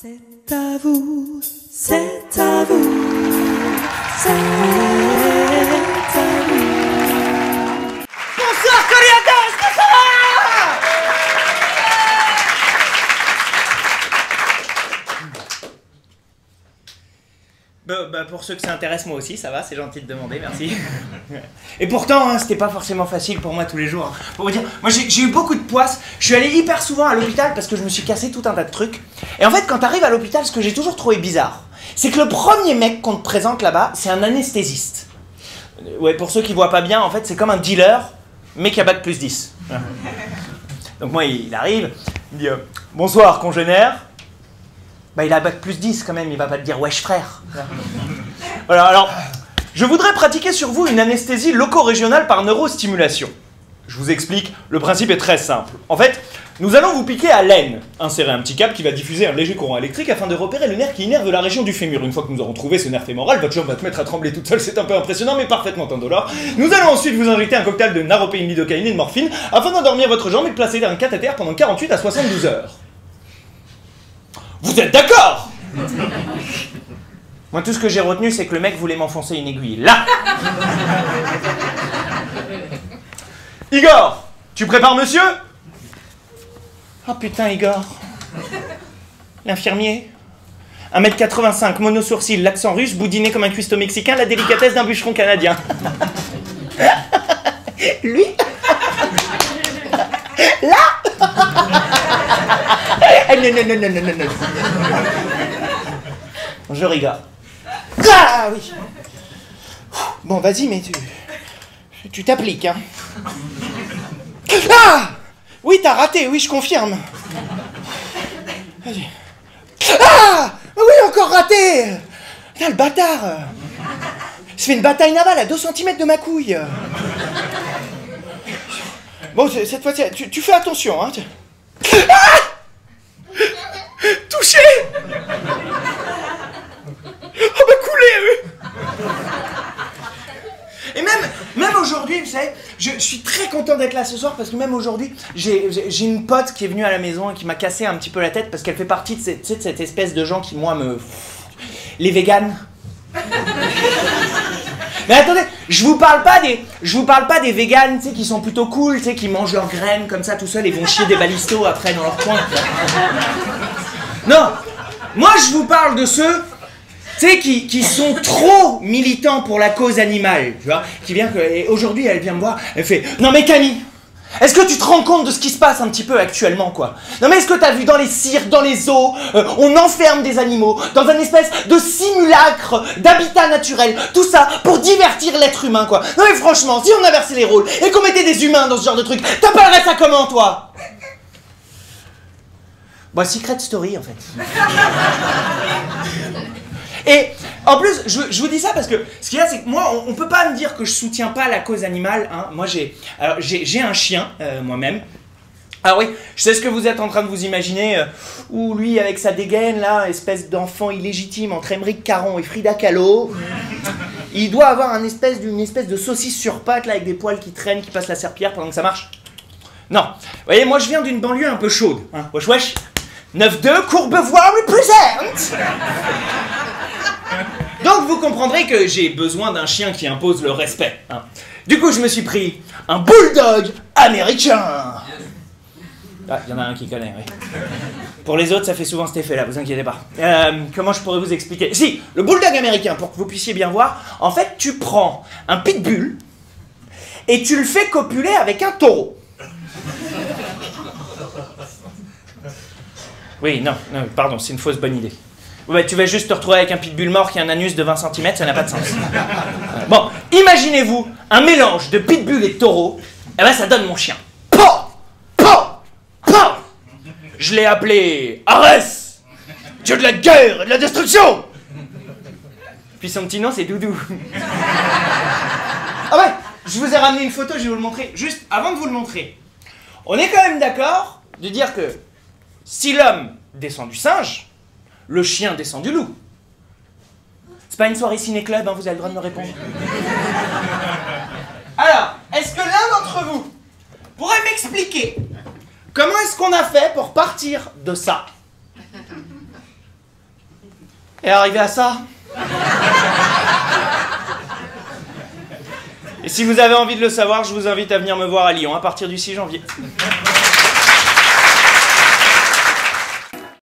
C'est à vous, c'est à vous, c'est à vous. Bonsoir Coliadas, que ça va? Bah, pour ceux que ça intéresse, moi aussi, ça va, c'est gentil de demander, merci. Et pourtant, hein, c'était pas forcément facile pour moi tous les jours. Pour vous dire, moi j'ai eu beaucoup de poisse, je suis allé hyper souvent à l'hôpital parce que je me suis cassé tout un tas de trucs. Et en fait, quand t'arrives à l'hôpital, ce que j'ai toujours trouvé bizarre, c'est que le premier mec qu'on te présente là-bas, c'est un anesthésiste. Ouais, pour ceux qui voient pas bien, en fait, c'est comme un dealer, mais qui a bac plus 10. Donc moi, il arrive, il dit « Bonsoir, congénère ». Bah, il a bac plus 10 quand même, il va pas te dire « Wesh frère ». Voilà, alors, je voudrais pratiquer sur vous une anesthésie loco-régionale par neurostimulation. Je vous explique, le principe est très simple. En fait, nous allons vous piquer à l'aine, insérer un petit câble qui va diffuser un léger courant électrique afin de repérer le nerf qui innerve la région du fémur. Une fois que nous aurons trouvé ce nerf fémoral, votre jambe va te mettre à trembler toute seule, c'est un peu impressionnant mais parfaitement indolore. Nous allons ensuite vous injecter un cocktail de naropéine, lidocaïne et de morphine afin d'endormir votre jambe et de placer un cathéter pendant 48 à 72 heures. Vous êtes d'accord? Moi, tout ce que j'ai retenu, c'est que le mec voulait m'enfoncer une aiguille. Là! Igor, tu prépares monsieur? Oh putain, Igor. L'infirmier. 1m85, mono-sourcil, l'accent russe, boudiné comme un cuistot mexicain, la délicatesse d'un bûcheron canadien. Lui? Là? Non. Bonjour, Igor. Ah oui. Bon, vas-y, mais tu t'appliques, hein. Ah! Oui, t'as raté, oui, je confirme. Vas-y. Ah! Oui, encore raté! Putain, le bâtard! Ça fait une bataille navale à 2 cm de ma couille. Bon, cette fois-ci, tu fais attention, hein. Ah! Touché! Oh bah coulé, oui. Et même aujourd'hui, vous savez, je suis très content d'être là ce soir parce que même aujourd'hui, j'ai une pote qui est venue à la maison et qui m'a cassé un petit peu la tête parce qu'elle fait partie de cette espèce de gens qui, moi, les véganes. Mais attendez, je vous parle pas des véganes, tu sais, qui sont plutôt cool, tu sais, qui mangent leurs graines comme ça tout seuls et vont chier des balistos après dans leur coin. Non, moi je vous parle de ceux, tu sais, qui sont trop militants pour la cause animale, tu vois, et aujourd'hui elle vient me voir, elle fait « Non mais Camille, est-ce que tu te rends compte de ce qui se passe un petit peu actuellement, quoi? Non mais est-ce que t'as vu dans les cirques, dans les zoos, on enferme des animaux dans un espèce de simulacre d'habitat naturel, tout ça pour divertir l'être humain, quoi? Non mais franchement, si on inversait les rôles et qu'on mettait des humains dans ce genre de truc, t'appellerais ça comment, toi? Bah, Secret Story, en fait. Et en plus, je vous dis ça parce que ce qu'il y a, c'est que moi, on peut pas me dire que je soutiens pas la cause animale. Hein. Moi, j'ai un chien, moi-même. Alors oui, je sais ce que vous êtes en train de vous imaginer, où lui, avec sa dégaine, là, espèce d'enfant illégitime entre Émeric Caron et Frida Kahlo, il doit avoir une espèce de saucisse sur pattes, là, avec des poils qui traînent, qui passent la serpillière pendant que ça marche. Non. Vous voyez, moi, je viens d'une banlieue un peu chaude. Hein. Wesh, wesh. 9-2, Courbevoie represent. Donc vous comprendrez que j'ai besoin d'un chien qui impose le respect. Hein. Du coup, je me suis pris un bulldog américain. Ah, il y en a un qui connaît, oui. Pour les autres, ça fait souvent cet effet-là, vous inquiétez pas. Comment je pourrais vous expliquer? Si, le bulldog américain, pour que vous puissiez bien voir, en fait, tu prends un pitbull et tu le fais copuler avec un taureau. Oui, non, pardon, c'est une fausse bonne idée. Ouais, tu vas juste te retrouver avec un pitbull mort qui a un anus de 20 cm, ça n'a pas de sens. Bon, imaginez-vous un mélange de pitbull et de taureau, et ben ça donne mon chien. Je l'ai appelé Arès, dieu de la guerre et de la destruction. Puis son petit nom, c'est Doudou. Ah ouais, je vous ai ramené une photo, je vais vous le montrer. Juste avant de vous le montrer, on est quand même d'accord de dire que si l'homme descend du singe, le chien descend du loup. C'est pas une soirée ciné-club, hein, vous avez le droit de me répondre. Alors, est-ce que l'un d'entre vous pourrait m'expliquer comment est-ce qu'on a fait pour partir de ça est arrivé à ça. Et si vous avez envie de le savoir, je vous invite à venir me voir à Lyon à partir du 6 janvier.